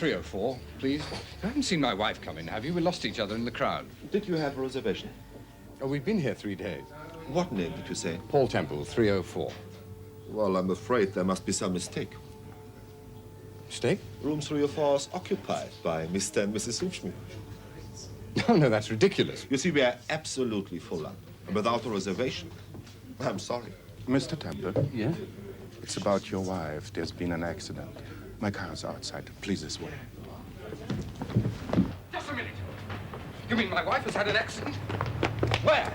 304, please. You haven't seen my wife come in, have you? We lost each other in the crowd. Did you have a reservation? Oh, we've been here 3 days. What name did you say? Paul Temple, 304. Well, I'm afraid there must be some mistake. Mistake? Room 304 is occupied by Mr. and Mrs. Hufschmidt. No, no, that's ridiculous. You see, we are absolutely full up. And without a reservation, I'm sorry. Mr. Temple? Yeah? It's about your wife. There's been an accident. My car's outside. Please, this way. Just a minute. You mean my wife has had an accident? Where?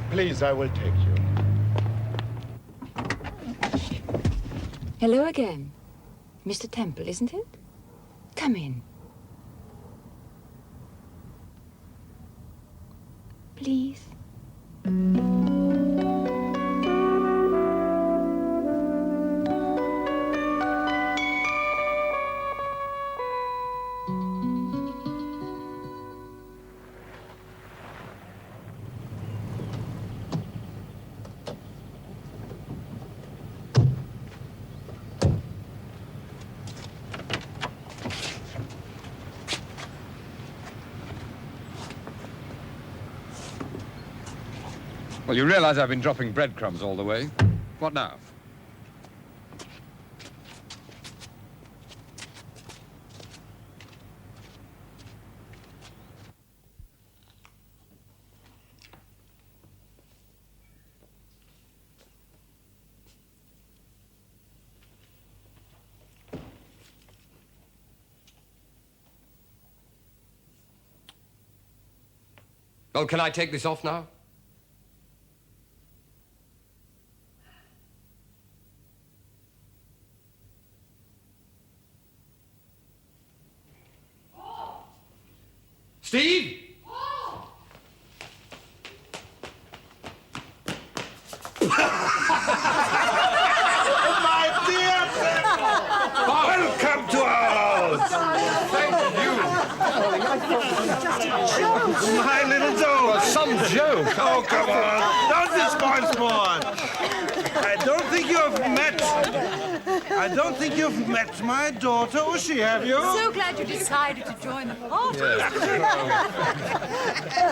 Please, I will take you. Hello again. Mr. Temple, isn't it? Come in. Please. Well, you realize I've been dropping breadcrumbs all the way. What now? Well, can I take this off now? Steve? My dear welcome to our house. Thank you. My little doll. Some joke. Oh, come on. Don't be spoil sport. I don't think you've met my daughter Ushi, have you? So glad you decided to join the party.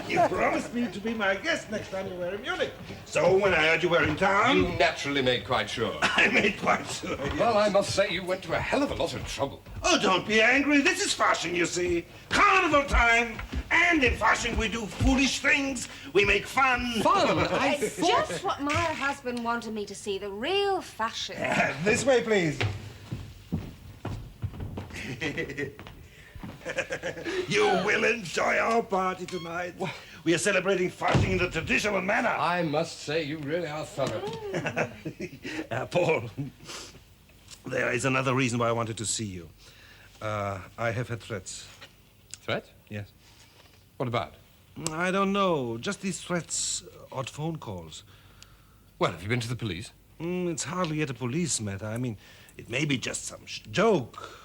You promised me to be my guest next time you were in Munich. So when I heard you were in town... You naturally made quite sure. I made quite sure, yes. Well, I must say you went to a hell of a lot of trouble. Oh, don't be angry. This is Fasching, you see. Carnival time. And in Fasching we do foolish things. We make fun. Fun? It's just what my husband wanted me to see, the real fashion. This way, please. You will enjoy our party tonight. We are celebrating Fasching in the traditional manner. I must say you really are thorough. Paul, there is another reason why I wanted to see you. I have had threats. Threat? Yes. What about? I don't know. Just these threats, odd phone calls. Well, have you been to the police? It's hardly yet a police matter. I mean, it may be just some joke.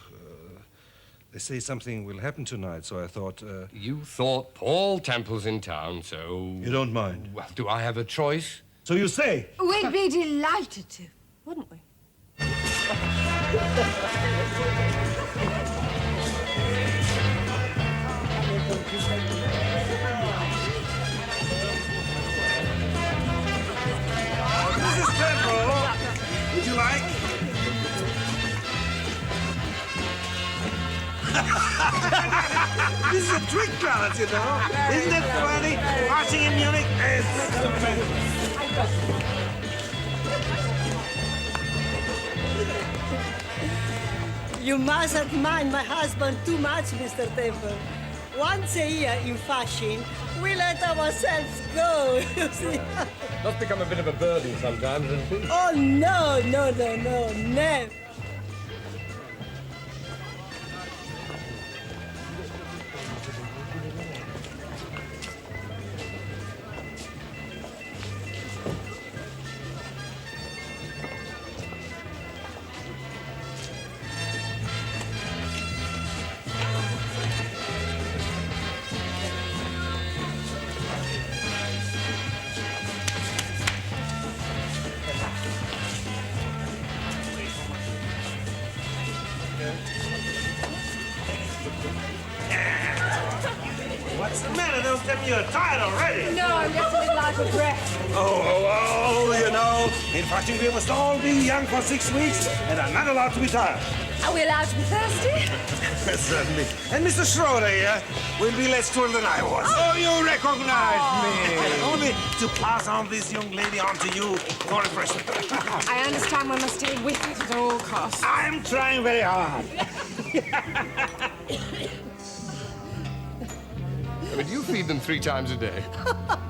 They say something will happen tonight, so I thought... You thought Paul Temple's in town, so... You don't mind? Well, do I have a choice? So you say? We'd be delighted to, wouldn't we? Mrs. Temple, would you like? This is a trick class, you know. Isn't it funny? Fasching in Munich is You mustn't mind my husband too much, Mr. Temple. Once a year in Fasching, we let ourselves go, you see. Must become a bit of a burden sometimes, doesn't it? Oh, no, never. What's the matter? Don't tell me you're tired already. No, I'm just a little out of breath. Oh, you know, in Fasching we must all be young for 6 weeks and are not allowed to be tired. Are we allowed to be thirsty? Certainly. And Mr. Schroeder here will be less thrilled than I was. Oh, you recognize me. Only to pass on this young lady on to you for refreshment. I understand one must stay with it at all costs. I'm trying very hard. But you feed them 3 times a day.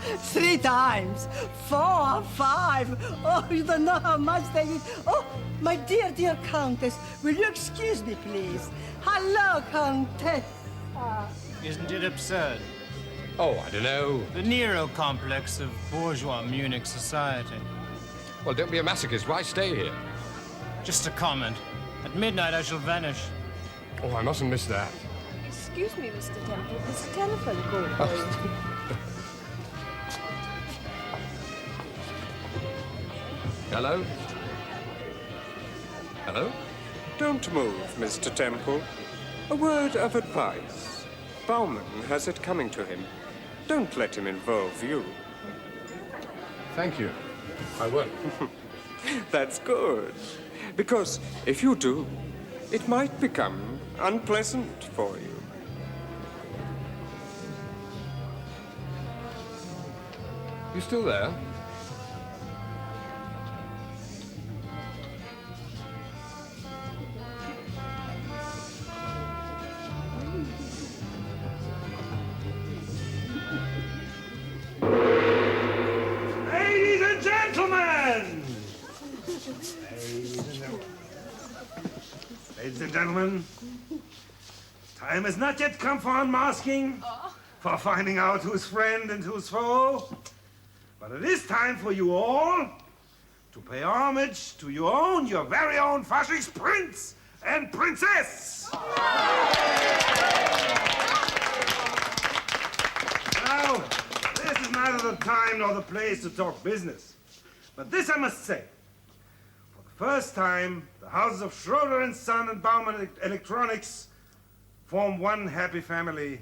3 times, 4, 5. Oh, you don't know how much they eat. Oh, my dear Countess, will you excuse me, please? Hello, Countess. Isn't it absurd? Oh, I don't know. The Nero complex of bourgeois Munich society. Well, don't be a masochist. Why stay here? Just a comment. At midnight I shall vanish. Oh, I mustn't miss that. Excuse me, Mr. Temple. There's a telephone call for you. Hello? Hello? Don't move, Mr. Temple. A word of advice. Bauman has it coming to him. Don't let him involve you. Thank you. I will. That's good. Because if you do, it might become unpleasant for you. You still there? Ladies and gentlemen! Ladies and gentlemen, time has not yet come for unmasking, for finding out who's friend and who's foe. But it is time for you all to pay homage to your very own Fasching's prince and princess. Now, this is neither the time nor the place to talk business. But this I must say. For the first time, the houses of Schroeder and Son and Baumann Electronics form one happy family,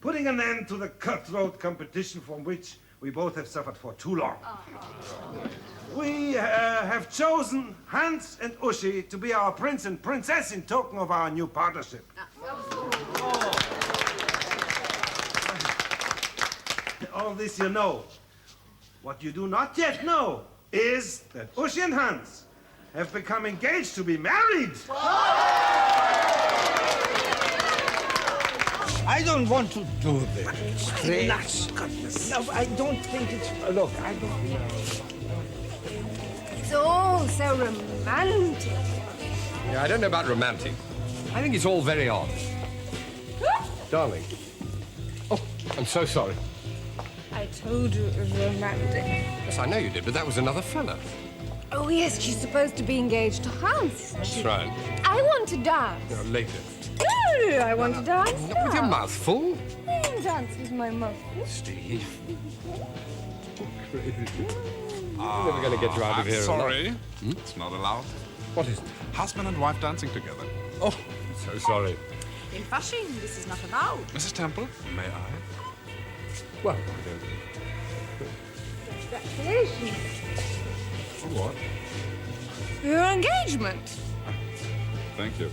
putting an end to the cutthroat competition from which we both have suffered for too long. We have chosen Hans and Uschi to be our prince and princess in token of our new partnership. All this you know. What you do not yet know is that Uschi and Hans have become engaged to be married. I don't want to do this. Strange. No, I don't think it's... Look, I don't know. It's all so romantic. Yeah, I don't know about romantic. I think it's all very odd. Darling. Oh, I'm so sorry. I told you it was romantic. Yes, I know you did, but that was another fella. Oh, yes, she's supposed to be engaged to Hans. That's right. I want to dance. Later. No, I want to dance. Not with your mouth full. Dance with my mouth. Steve. Crazy. We're never going to get you out of here. Sorry. It's not allowed. What is it? Husband and wife dancing together. Oh, so sorry. In Fasching, this is not allowed. Mrs. Temple, may I? Well, Congratulations. For what? Your engagement. Thank you.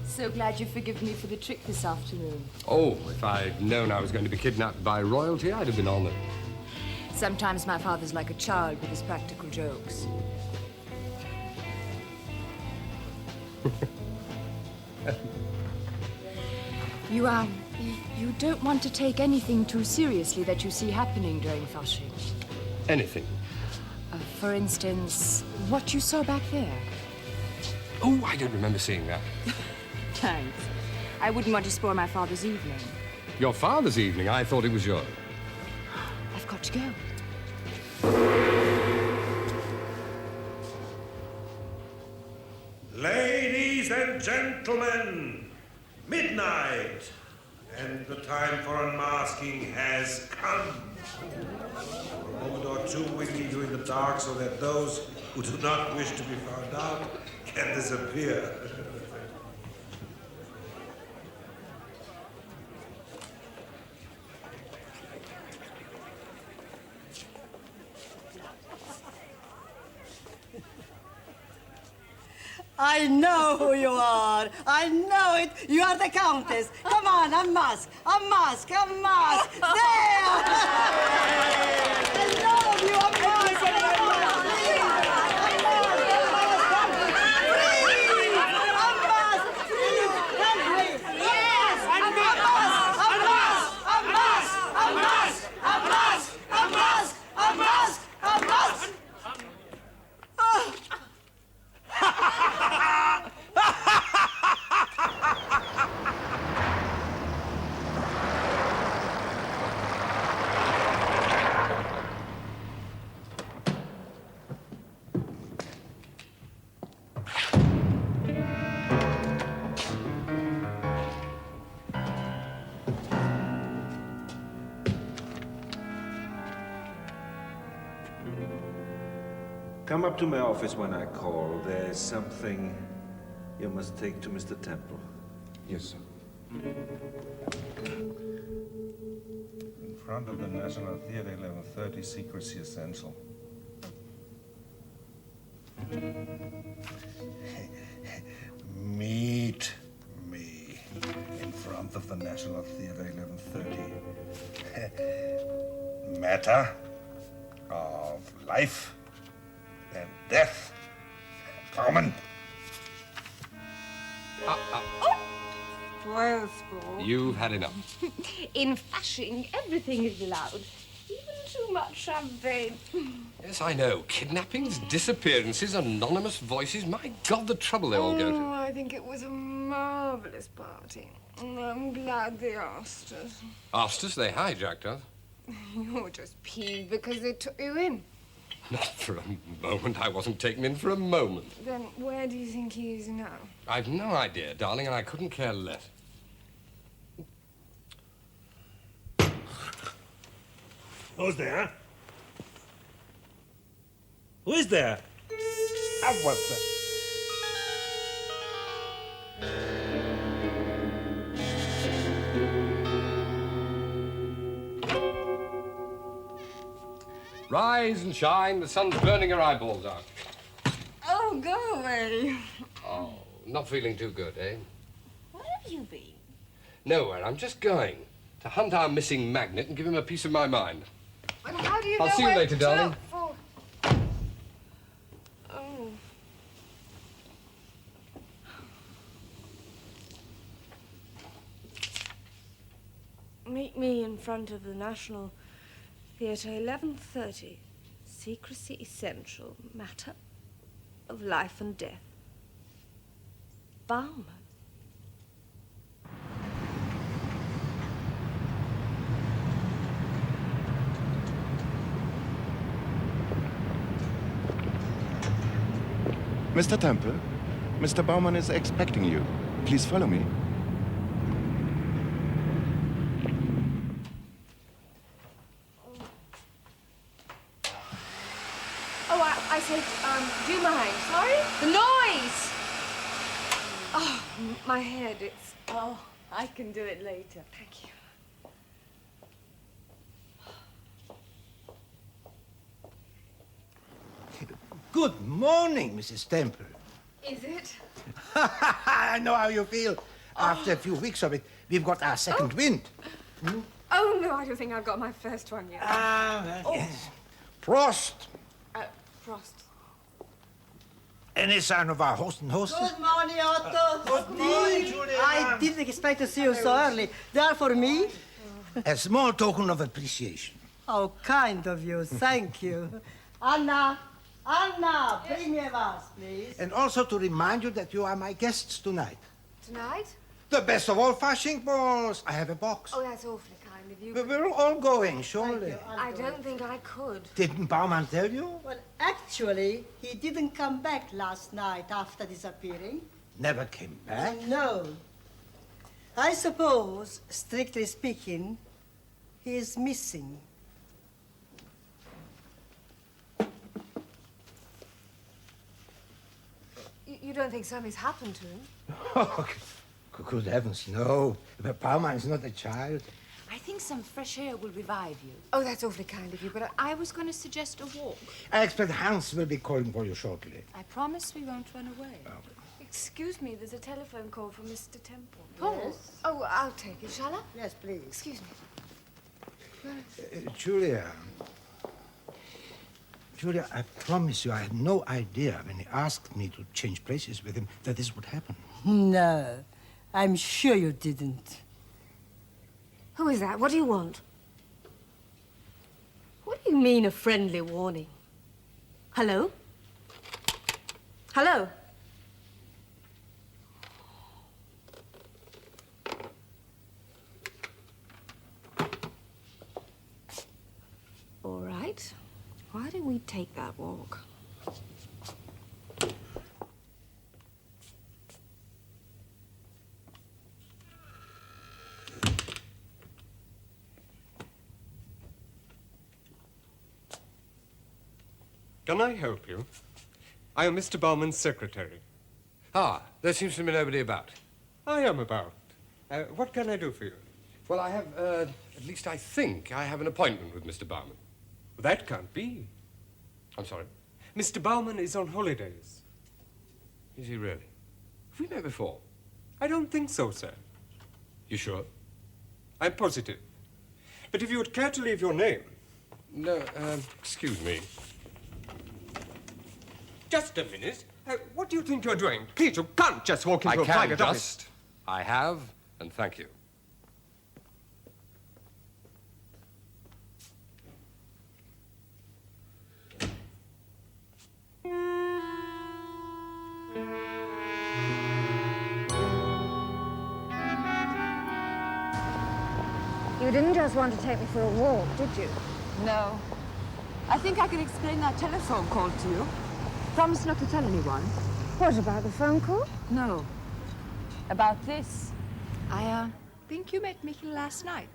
So glad you forgive me for the trick this afternoon. oh, if I'd known I was going to be kidnapped by royalty, I'd have been honored. Sometimes my father's like a child with his practical jokes. You don't want to take anything too seriously that you see happening during Fasching. Anything. For instance, what you saw back there. Oh, I don't remember seeing that. Thanks. I wouldn't want to spoil my father's evening. Your father's evening? I thought it was yours. I've got to go. Ladies and gentlemen, midnight, and the time for unmasking has come. For a moment or two, we leave you in the dark so that those who do not wish to be found out can disappear. I know who you are. I know it. You are the Countess. Come on, unmask. Unmask. Unmask. There! I love you. Unmask. Come up to my office when I call. There's something you must take to Mr. Temple. Yes, sir. In front of the National Theatre, 11:30, secrecy essential. Meet me in front of the National Theatre, 11:30. Matter of life and death. Common. Well, sport. You've had enough. In Fasching, everything is allowed. Even too much champagne. Yes, I know. Kidnappings, disappearances, anonymous voices. My God, the trouble they all go to. Oh, I think it was a marvelous party. I'm glad they asked us. Asked us, they hijacked us. You're just peeved because they took you in. Not for a moment. I wasn't taken in for a moment. Then where do you think he is now? I've no idea, darling, and I couldn't care less. Who's there? Who is there? Ah, what the? Rise and shine. The sun's burning your eyeballs out. Oh, go away. Oh, not feeling too good, eh? Where have you been? Nowhere. I'm just going to hunt our missing magnet and give him a piece of my mind. But how do you I'll know see you where later, to darling. look for? Oh. Meet me in front of the National Theatre, 11:30. Secrecy essential. Matter of life and death. Bauman. Mr. Temple, Mr. Bauman is expecting you. Please follow me. Oh, I said, do you mind? Sorry? The noise! Oh, my head, it's... Oh, I can do it later. Thank you. Good morning, Mrs. Temple. Is it? I know how you feel. After a few weeks of it, we've got our second wind. Oh, no, I don't think I've got my first one yet. Well, yes. Prost. Frost. Any sign of our host and hostess? Good morning, Otto. Good morning, Julia. I didn't expect to see you so early. They are for me? A small token of appreciation. How kind of you. Thank you. Anna, bring me a vase, please. And also to remind you that you are my guests tonight. Tonight? The best of all Fasching balls. I have a box. Oh, that's awfully kind of you. But we're all going, surely. I don't think I could. Didn't Bauman tell you? Well, actually, he didn't come back last night after disappearing. Never came back? No. I suppose, strictly speaking, he is missing. You don't think something's happened to him? Oh, good heavens, no. But Bauman is not a child. I think some fresh air will revive you. Oh, that's awfully kind of you, but I was going to suggest a walk. I expect Hans will be calling for you shortly. I promise we won't run away. Excuse me, there's a telephone call from Mr. Temple. Yes? Oh, I'll take it, shall I? Yes, please. Excuse me. Julia, I promise you I had no idea when he asked me to change places with him that this would happen. No, I'm sure you didn't. Who is that? What do you want? What do you mean, a friendly warning? Hello? Hello? All right. Why don't we take that walk? Can I help you? I am Mr. Bauman's secretary. Ah, there seems to be nobody about. I am about. What can I do for you? Well, I have, at least I think I have an appointment with Mr. Bauman. That can't be. I'm sorry? Mr. Bauman is on holidays. Is he really? Have we met before? I don't think so, sir. You sure? I'm positive. But if you would care to leave your name... No, excuse me. Just a minute. What do you think you're doing? Please, you can't just walk into a private office. I have, and thank you. You didn't just want to take me for a walk, did you? No. I think I can explain that telephone call to you. Promise not to tell anyone. What about the phone call? No. About this. I think you met Michael last night.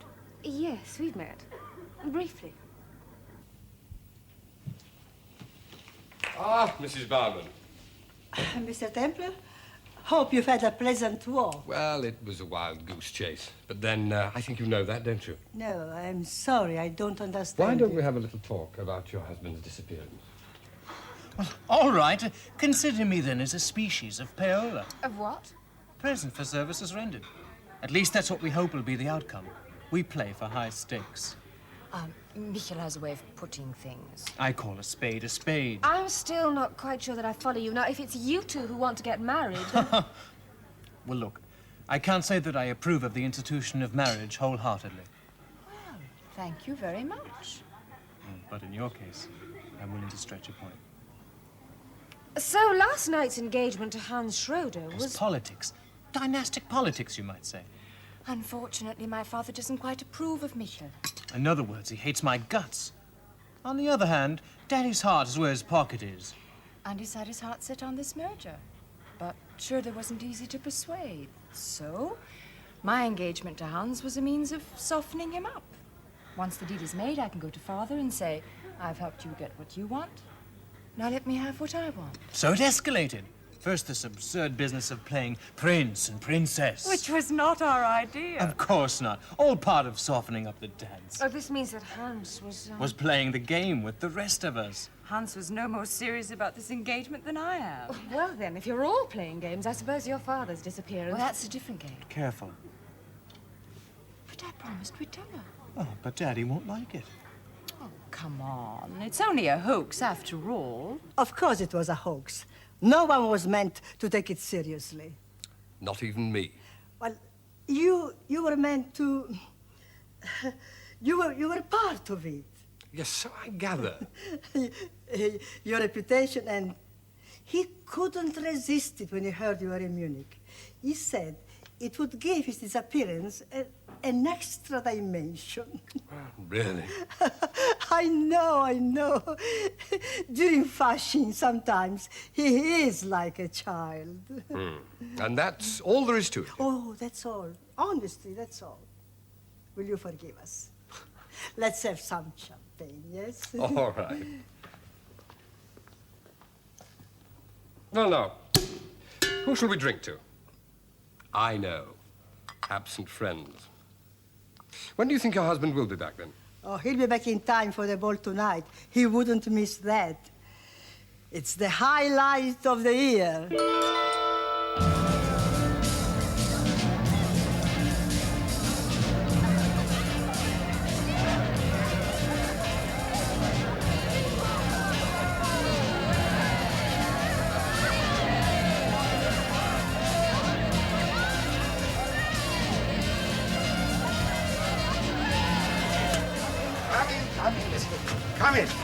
Yes, we've met. Briefly. Ah, Mrs. Bauman. Mr. Templar, hope you've had a pleasant walk. Well, it was a wild goose chase. But then, I think you know that, don't you? No, I'm sorry, I don't understand. Why don't we have a little talk about your husband's disappearance? Well, all right. Consider me then as a species of payola. Of what? Present for services rendered. At least that's what we hope will be the outcome. We play for high stakes. Michael has a way of putting things. I call a spade a spade. I'm still not quite sure that I follow you. Now, if it's you two who want to get married... then... Well, look, I can't say that I approve of the institution of marriage wholeheartedly. Well, thank you very much. But in your case, I'm willing to stretch a point. So last night's engagement to Hans Schroeder was... Politics. Dynastic politics, you might say. Unfortunately, my father doesn't quite approve of Michael. In other words, he hates my guts. On the other hand, Daddy's heart is where his pocket is. And he's had his heart set on this merger. But Schroeder wasn't easy to persuade. So, my engagement to Hans was a means of softening him up. Once the deed is made, I can go to Father and say, I've helped you get what you want. Now let me have what I want. So it escalated. First, this absurd business of playing prince and princess. Which was not our idea. Of course not. All part of softening up the dance. Oh, this means that Hans was... Was playing the game with the rest of us. Hans was no more serious about this engagement than I am. Well, then, if you're all playing games, I suppose your father's disappearance... Well, that's a different game. Careful. But I promised we'd tell her. Oh, but Daddy won't like it. Oh, come on. It's only a hoax, after all. Of course it was a hoax. No one was meant to take it seriously. Not even me. Well, you were meant to... you were part of it. Yes, so I gather. Your reputation, and he couldn't resist it when he heard you were in Munich. He said it would give his disappearance an extra dimension. Really? I know. During Fasching, sometimes he is like a child. And that's all there is to it? Oh, that's all. Honestly, that's all. Will you forgive us? Let's have some champagne, yes? All right. No. Who shall we drink to? I know. Absent friends. When do you think your husband will be back, then? Oh, he'll be back in time for the ball tonight. He wouldn't miss that. It's the highlight of the year.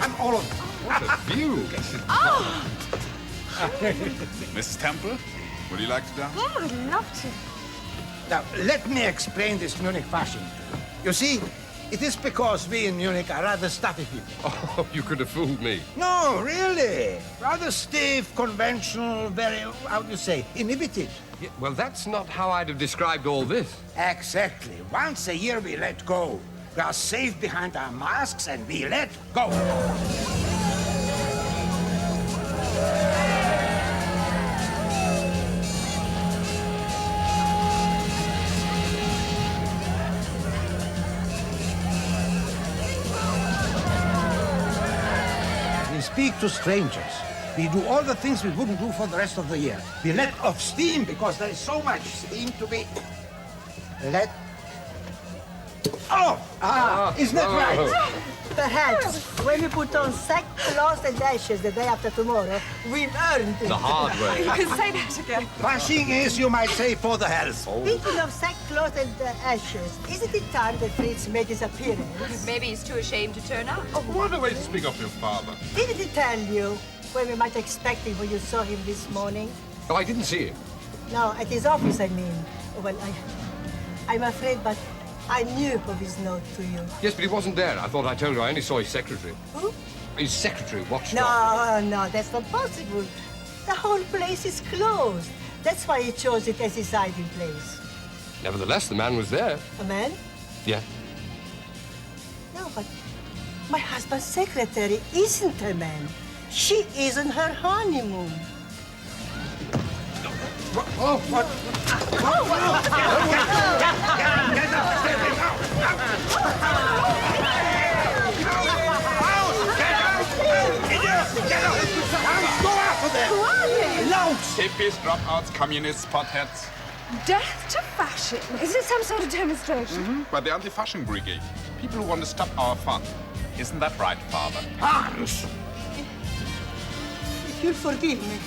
Come all of you. What a view. Mrs. Temple, would you like to dance? Oh, I'd love to. Now, let me explain this Munich Fasching to you. You see, it is because we in Munich are rather stuffy people. Oh, you could have fooled me. No, really. Rather stiff, conventional, very, how do you say, inhibited. Yeah, well, that's not how I'd have described all this. Exactly. Once a year we let go. We are safe behind our masks and we let go. speak to strangers. We do all the things we wouldn't do for the rest of the year. We let off steam because there is so much steam to be let off. Isn't that right? Perhaps when we put on sackcloth and ashes the day after tomorrow, we've earned it. The hard way. You can say that again. Fasching is, you might say, for the health. Speaking of sackcloth and ashes, isn't it time that Fritz made his appearance? Maybe he's too ashamed to turn up. What a way to speak of your father. Didn't he tell you when we might expect him when you saw him this morning? Oh, I didn't see him. No, at his office, I mean. Well, I'm afraid, but I knew of his note to you. Yes, but he wasn't there. I thought I told you. I only saw his secretary. Who? His secretary watched No, that's not possible. The whole place is closed. That's why he chose it as his hiding place. Nevertheless, the man was there. A man? Yeah. No, but my husband's secretary isn't a man. She is on her honeymoon. Oh, what? Hippies, dropouts, communists, potheads. Death to Fasching. Is it some sort of demonstration? By the anti-Fasching brigade. People who want to stop our fun. Isn't that right, Father? Hans! If you'll forgive me,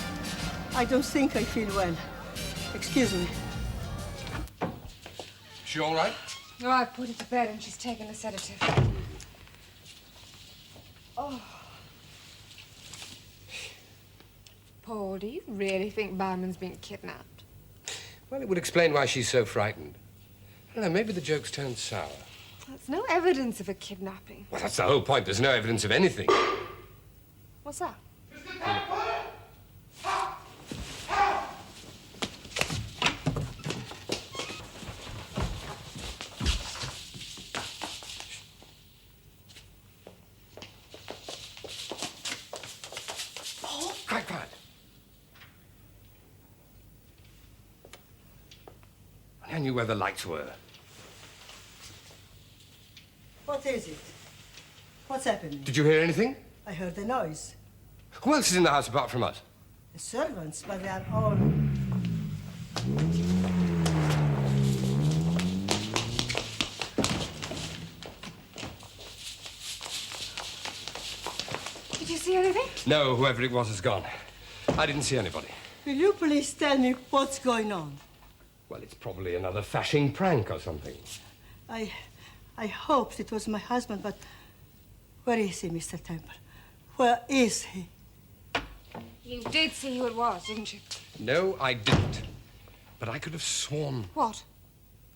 I don't think I feel well. Excuse me. She all right? Oh, I've put her to bed and she's taken a sedative. Oh. Paul, do you really think Bauman's been kidnapped? Well, it would explain why she's so frightened. I don't know, maybe the joke's turned sour. That's no evidence of a kidnapping. Well, that's the whole point. There's no evidence of anything. What's that? Quiet, quiet. I knew where the lights were. What is it? What's happening? Did you hear anything? I heard a noise. Who else is in the house apart from us? The servants, but they are all... Did you see anything? No, whoever it was has gone. I didn't see anybody. Will you please tell me what's going on? Well, it's probably another Fasching prank or something. I hoped it was my husband, but where is he, Mr. Temple? Where is he? You did see who it was, didn't you? No, I didn't. But I could have sworn What?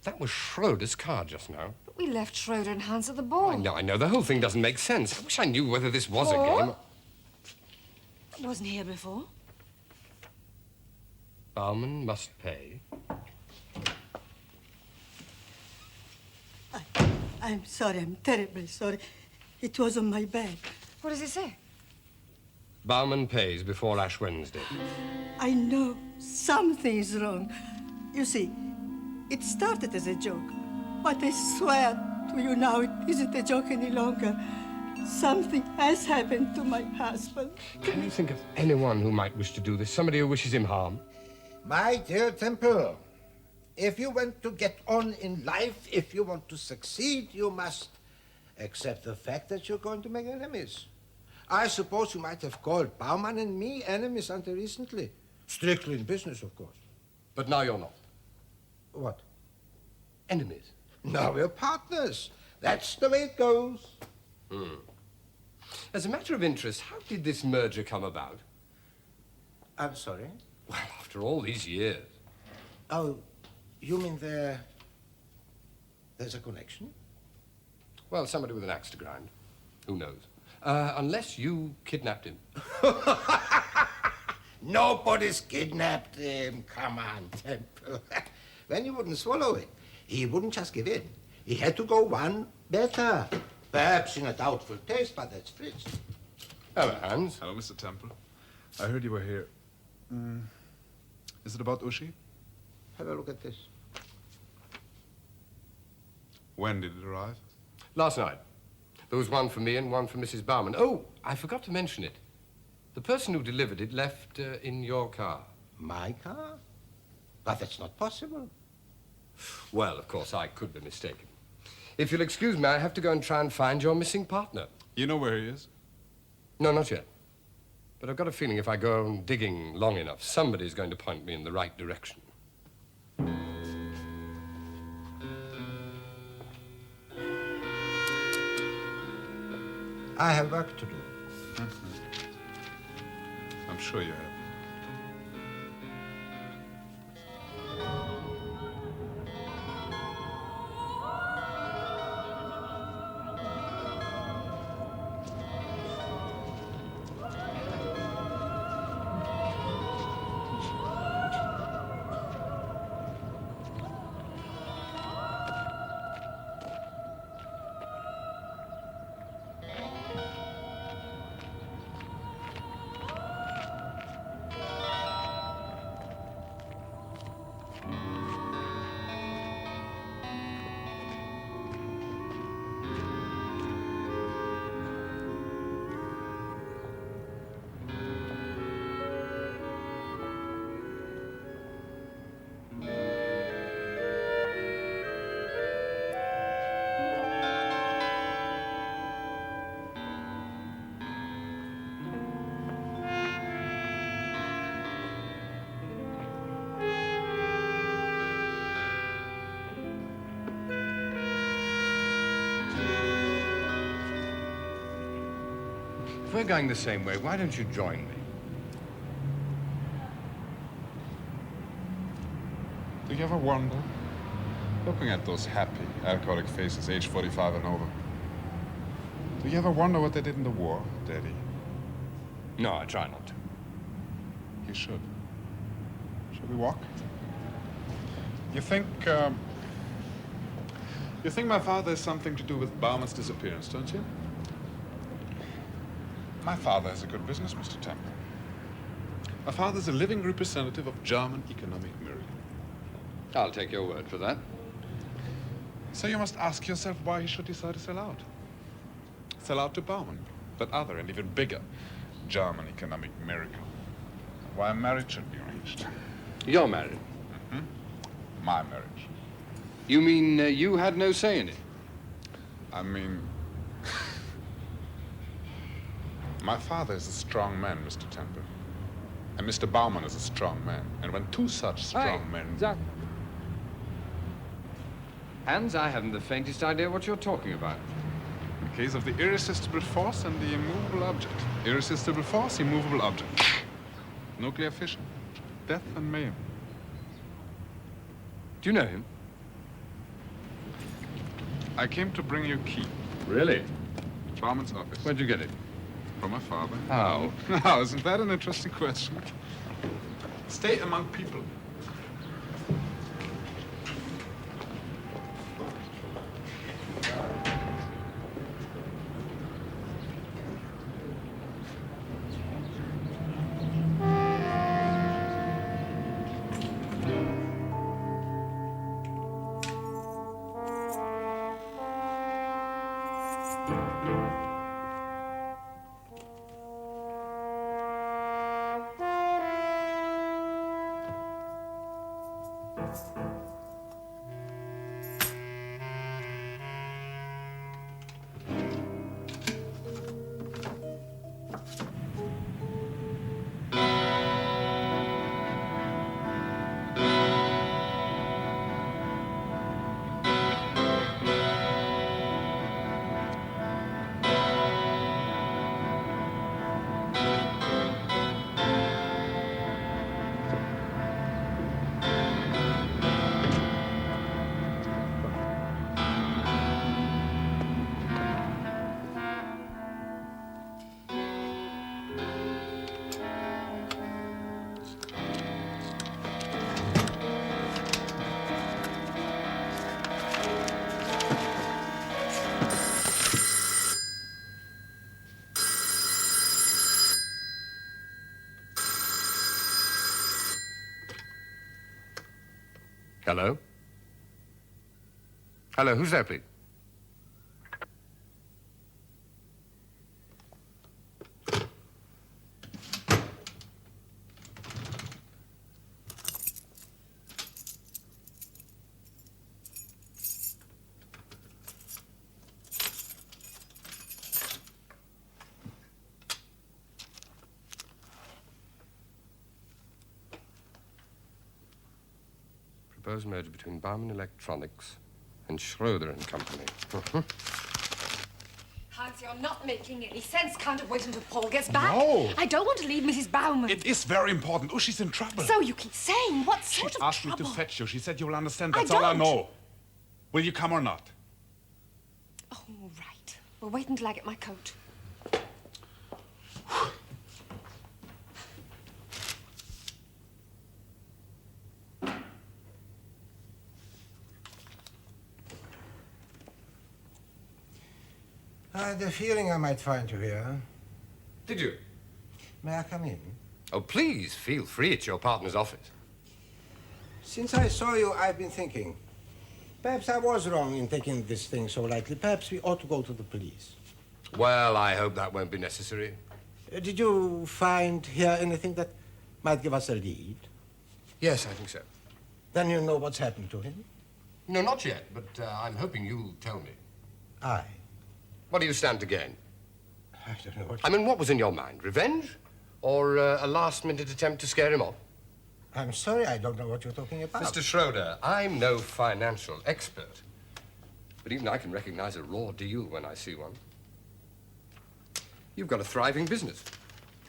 that was Schroeder's car just now. But we left Schroeder in hands at the ball. I know. The whole thing doesn't make sense. I wish I knew whether this was a Paul? game. Wasn't here before. Bauman must pay. I'm sorry, I'm terribly sorry. It was on my bed. What does it say? Bauman pays before Ash Wednesday. I know something's wrong. You see, it started as a joke, but I swear to you now it isn't a joke any longer. Something has happened to my husband. Can you think of anyone who might wish to do this? Somebody who wishes him harm? My dear Temple, if you want to get on in life, if you want to succeed, you must accept the fact that you're going to make enemies. I suppose you might have called Bauman and me enemies until recently. Strictly in business, of course. But now you're not. What? Enemies. Now we're partners. That's the way it goes. As a matter of interest, how did this merger come about? I'm sorry? Well, after all these years. Oh, you mean there's a connection? Well, somebody with an axe to grind. Who knows? Unless you kidnapped him. Nobody's kidnapped him. Come on, Temple. When you wouldn't swallow it, he wouldn't just give in. He had to go one better. Perhaps in a doubtful taste, but that's Fritz. Hello, Hans. Hello, Mr. Temple. I heard you were here. Is it about Uschi? Have a look at this. When did it arrive? Last night. There was one for me and one for Mrs. Bauman. Oh, I forgot to mention it. The person who delivered it left in your car. My car? But that's not possible. Well, of course, I could be mistaken. If you'll excuse me, I have to go and try and find your missing partner. You know where he is? No, not yet. But I've got a feeling if I go on digging long enough, somebody's going to point me in the right direction. I have work to do. I'm sure you have. If we're going the same way, why don't you join me? Do you ever wonder, looking at those happy, alcoholic faces, age 45 and over, do you ever wonder what they did in the war, Daddy? No, I try not to. You should. Shall we walk? You think my father has something to do with Bauman's disappearance, don't you? My father has a good business, Mr. Temple. My father's a living representative of German economic miracle. I'll take your word for that. So you must ask yourself why he should decide to sell out. Sell out to Bauman, that other and even bigger German economic miracle. Why a marriage should be arranged. You're married? Mm-hmm. My marriage. You mean you had no say in it? I mean... My father is a strong man, Mr. Temple. And Mr. Bauman is a strong man. And when two such strong men... Hans, I haven't the faintest idea what you're talking about. In the case of the irresistible force and the immovable object. Irresistible force, immovable object. Nuclear fission. Death and mayhem. Do you know him? I came to bring you a key. Really? Bauman's office. Where'd you get it? From my father. How? Now, isn't that an interesting question? Stay among people. Hello? Hello, who's there, please? Proposed merger between Bauman Electronics and Schroeder and Company. Hans, you're not making any sense. Can't it wait until Paul gets back? No. I don't want to leave Mrs. Bauman. It is very important. Ushi's in trouble. So you keep saying, what sort She of asked trouble? me to fetch you. She said you'll understand. I That's all I don't. know. Will you come or not? Oh, right. Well, wait until I get my coat. I had a feeling I might find you here. Did you? May I come in? Oh, please, feel free. It's your partner's office. Since I saw you, I've been thinking. Perhaps I was wrong in taking this thing so lightly. Perhaps we ought to go to the police. Well, I hope that won't be necessary. Did you find here anything that might give us a lead? Yes, I think so. Then you know what's happened to him? No, not yet, but I'm hoping you'll tell me. Aye. What do you stand to gain? I don't know what... I mean, what was in your mind? Revenge? Or a last-minute attempt to scare him off? I'm sorry, I don't know what you're talking about. Mr. Schroeder, I'm no financial expert. But even I can recognize a raw deal when I see one. You've got a thriving business.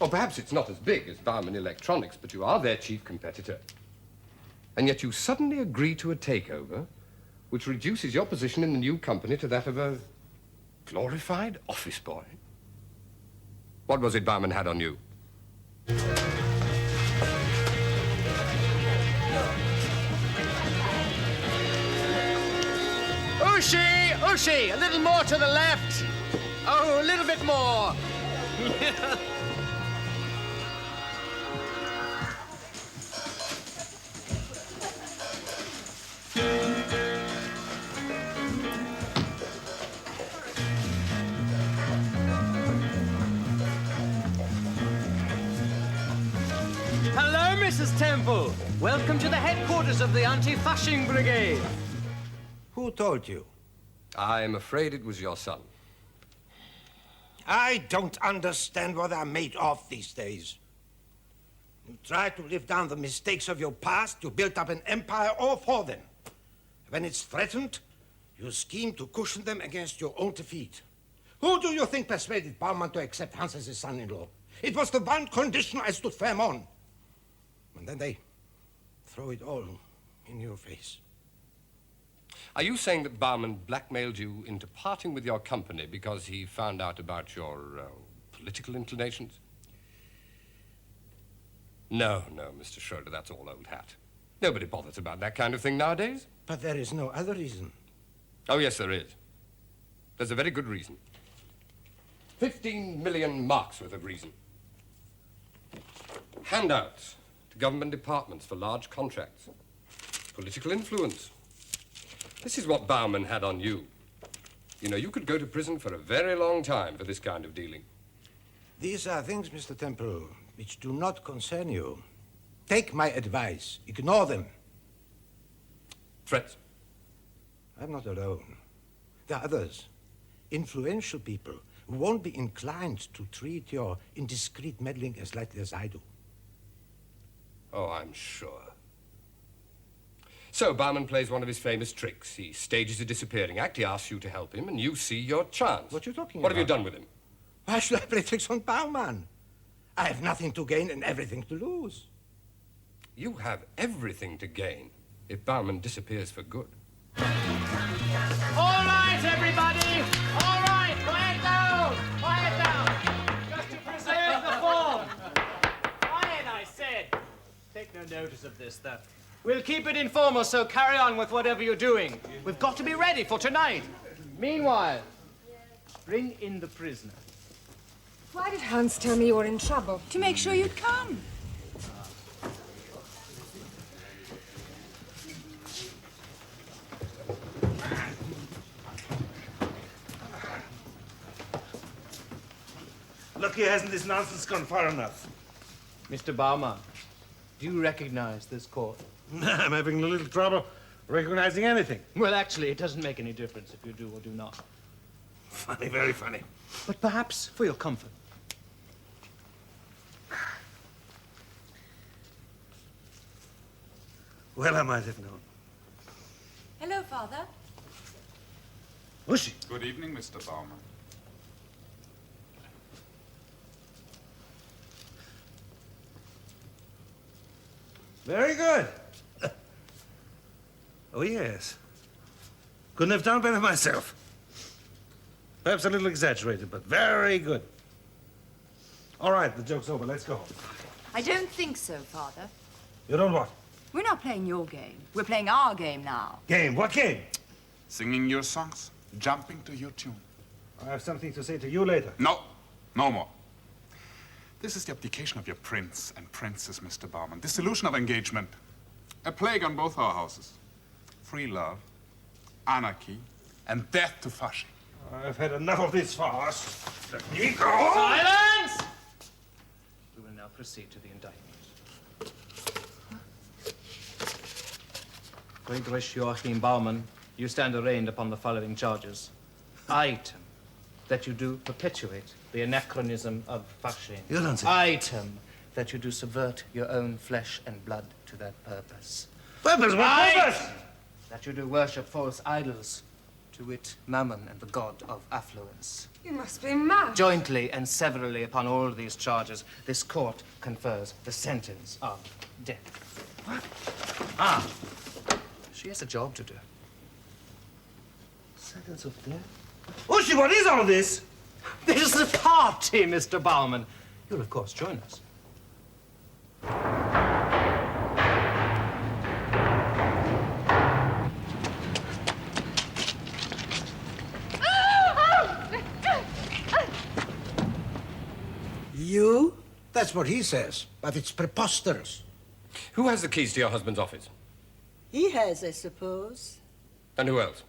Or perhaps it's not as big as Bauman Electronics, but you are their chief competitor. And yet you suddenly agree to a takeover which reduces your position in the new company to that of a glorified office boy. What was it Bauman had on you? Ushi! Ushi! A little more to the left! Oh, a little bit more! Hello, Mrs. Temple. Welcome to the headquarters of the Anti-Fasching Brigade. Who told you? I'm afraid it was your son. I don't understand what I'm made of these days. You try to live down the mistakes of your past, you built up an empire all for them. When it's threatened, you scheme to cushion them against your own defeat. Who do you think persuaded Baumann to accept Hans as his son-in-law? It was the one condition I stood firm on. And then they throw it all in your face. Are you saying that Bauman blackmailed you into parting with your company because he found out about your political inclinations? No, Mr. Schroeder, that's all old hat. Nobody bothers about that kind of thing nowadays. But there is no other reason. Oh, yes, there is. There's a very good reason. 15 million marks worth of reason. Handouts to government departments for large contracts. Political influence. This is what Bauman had on you. You know, you could go to prison for a very long time for this kind of dealing. These are things, Mr. Temple, which do not concern you. Take my advice. Ignore them. Threats? I'm not alone. There are others. Influential people who won't be inclined to treat your indiscreet meddling as lightly as I do. Oh, I'm sure. So Bauman plays one of his famous tricks. He stages a disappearing act, he asks you to help him, and you see your chance. What are you talking What about? have you done with him? Why should I play tricks on Bauman? I have nothing to gain and everything to lose. You have everything to gain if Bauman disappears for good. All right, everybody! All right, quiet down! Quiet down! Just to preserve the form. Quiet, I said. Take no notice of this, though. We'll keep it informal, so carry on with whatever you're doing. We've got to be ready for tonight. Meanwhile, bring in the prisoner. Why did Hans tell me you were in trouble? To make sure you'd come. Lucky hasn't this nonsense gone far enough. Mr. Baumann, do you recognize this court? I'm having a little trouble recognizing anything. Well, actually, it doesn't make any difference if you do or do not. Funny, very funny. But perhaps for your comfort. Well, I might have known. Hello, Father. Uschi. Good evening, Mr. Baumann. Very good. Oh, yes. Couldn't have done better myself. Perhaps a little exaggerated, but very good. All right, the joke's over. Let's go. I don't think so, Father. You don't what? We're not playing your game. We're playing our game now. Game? What game? Singing your songs, jumping to your tune. I have something to say to you later. No, no more. This is the abdication of your prince and princess, Mr. Baumann. Dissolution of engagement. A plague on both our houses. Free love, anarchy, and death to Fasching. I've had enough of this farce. Let me go! Silence! We will now proceed to the indictment. Friedrich Joachim Baumann, you stand arraigned upon the following charges. Item, that you do perpetuate the anachronism of Fasching. You don't say. Item, that you do subvert your own flesh and blood to that purpose. Purpose? What purpose? That you do worship false idols, to wit, Mammon and the god of affluence. You must be mad. Jointly and severally upon all these charges, this court confers the sentence of death. What? Ah, she has a job to do. Sentence of death? Uschi, what is all this? This is a party, Mr. Baumann. You'll, of course, join us. You? That's what he says, but it's preposterous. Who has the keys to your husband's office? He has, I suppose. And who else?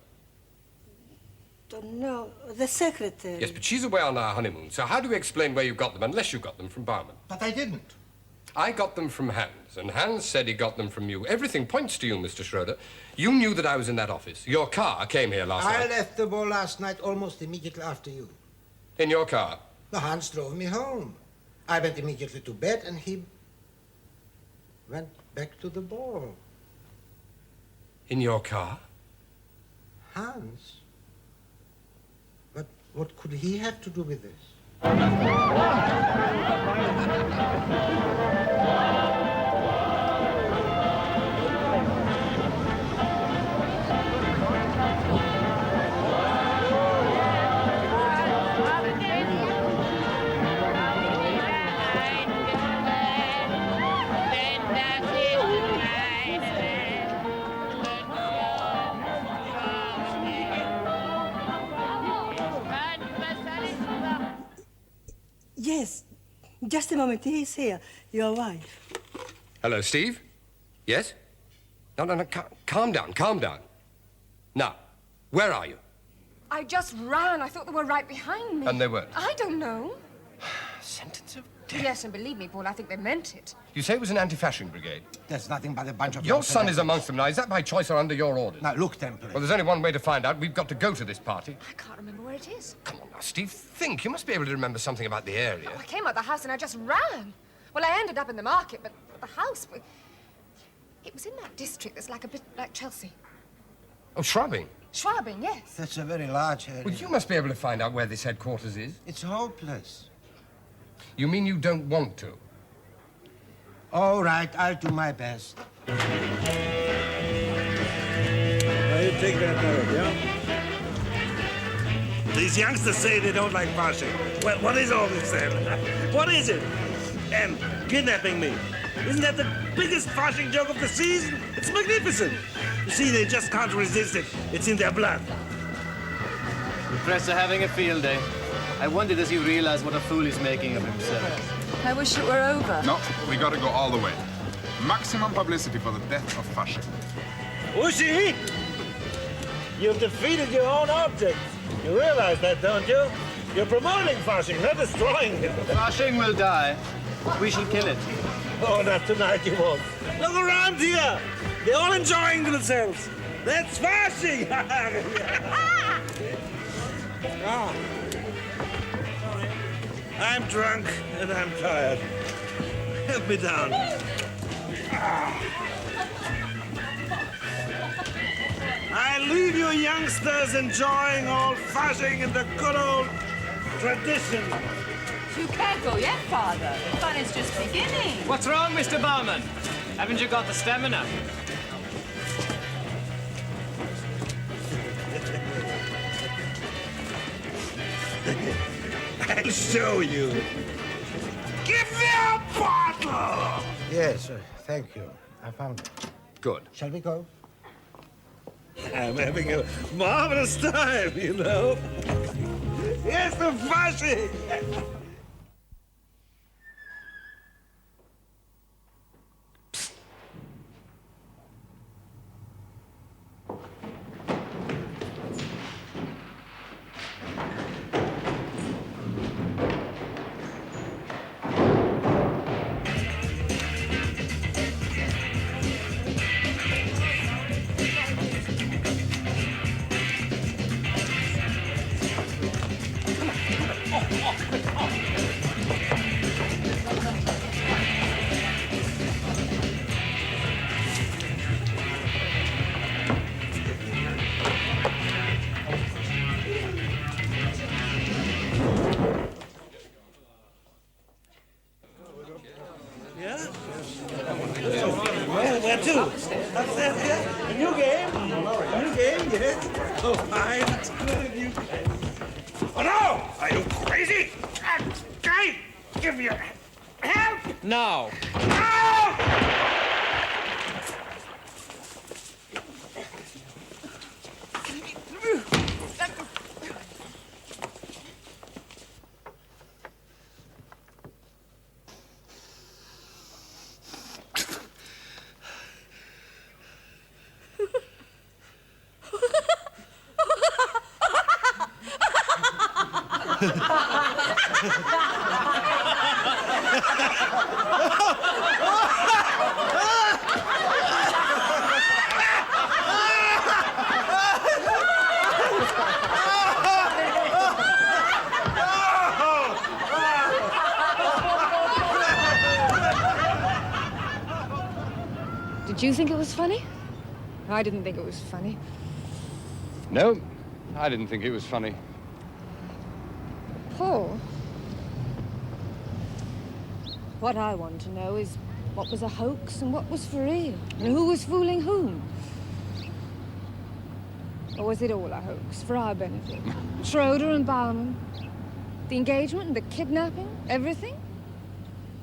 Don't know. The secretary. Yes, but she's away on our honeymoon, so how do we explain where you got them unless you got them from Baumann? But I didn't. I got them from Hans, and Hans said he got them from you. Everything points to you, Mr. Schroeder. You knew that I was in that office. Your car came here last night. I left the ball last night almost immediately after you. In your car? The Hans drove me home. I went immediately to bed, and he went back to the ball. In your car? Hans? But what could he have to do with this? Yes. Just a moment. He's here. Your wife. Hello, Steve? Yes? No, calm down, calm down. Now, where are you? I just ran. I thought they were right behind me. And they weren't? I don't know. Sentence of death. Yes, and believe me, Paul, I think they meant it. You say it was an anti-Fasching brigade? There's nothing but a bunch of... Your son is amongst them now. Is that by choice or under your orders? Now, look, Temple. Well, there's only one way to find out. We've got to go to this party. I can't remember where it is. Come on now, Steve, think. You must be able to remember something about the area. Oh, I came out of the house and I just ran. Well, I ended up in the market, but the house... It was in that district that's like a bit like Chelsea. Oh, Schwabing. Schwabing, yes. That's a very large area. Well, you must be able to find out where this headquarters is. It's hopeless. You mean you don't want to? All right, I'll do my best. Now, you take that note, yeah? These youngsters say they don't like Fasching. Well, what is all this then? What is it? And kidnapping me. Isn't that the biggest Fasching joke of the season? It's magnificent. You see, they just can't resist it. It's in their blood. The press are having a field day. I wonder does he realize what a fool he's making of himself. I wish it were over. No, we gotta go all the way. Maximum publicity for the death of Fasching. Uschi! You've defeated your own object. You realize that, don't you? You're promoting Fasching, not destroying it. Fasching will die. We shall kill it. Oh, not tonight, you won't. Look around here. They're all enjoying themselves. That's Fasching! Ah. I'm drunk and I'm tired. Help me down. Ah. I you youngsters enjoying old Fasching in the good old tradition? You can't go yet, Father. The fun is just beginning. What's wrong, Mr. Bowman? Haven't you got the stamina? I'll show you. Give me a bottle! Yes, thank you. I found it. Good. Shall we go? I'm having a marvelous time, you know. Here's the Fasching! Where to? Upstairs here? A new game? A new game, yes? Oh, fine. That's good. A new game. Oh, no! Are you crazy? Guy, give me your help! No. Did you think it was funny? I didn't think it was funny. No, I didn't think it was funny. Paul, what I want to know is what was a hoax and what was for real, and who was fooling whom. Or was it all a hoax for our benefit? Schroeder and Bauman, the engagement and the kidnapping, everything?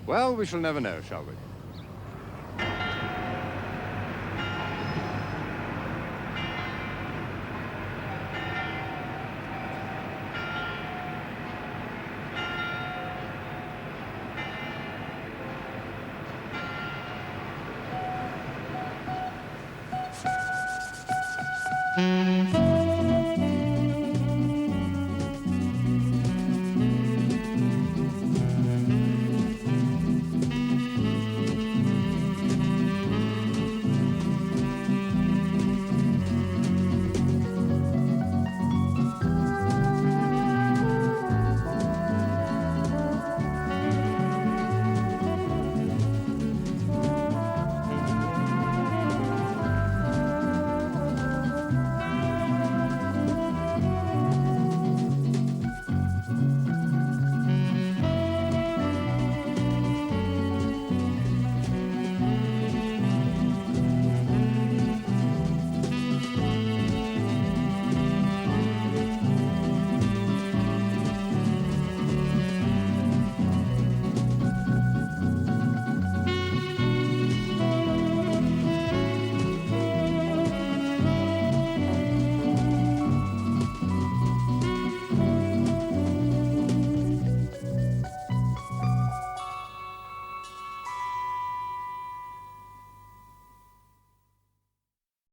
Well, we shall never know, shall we? Mm-hmm.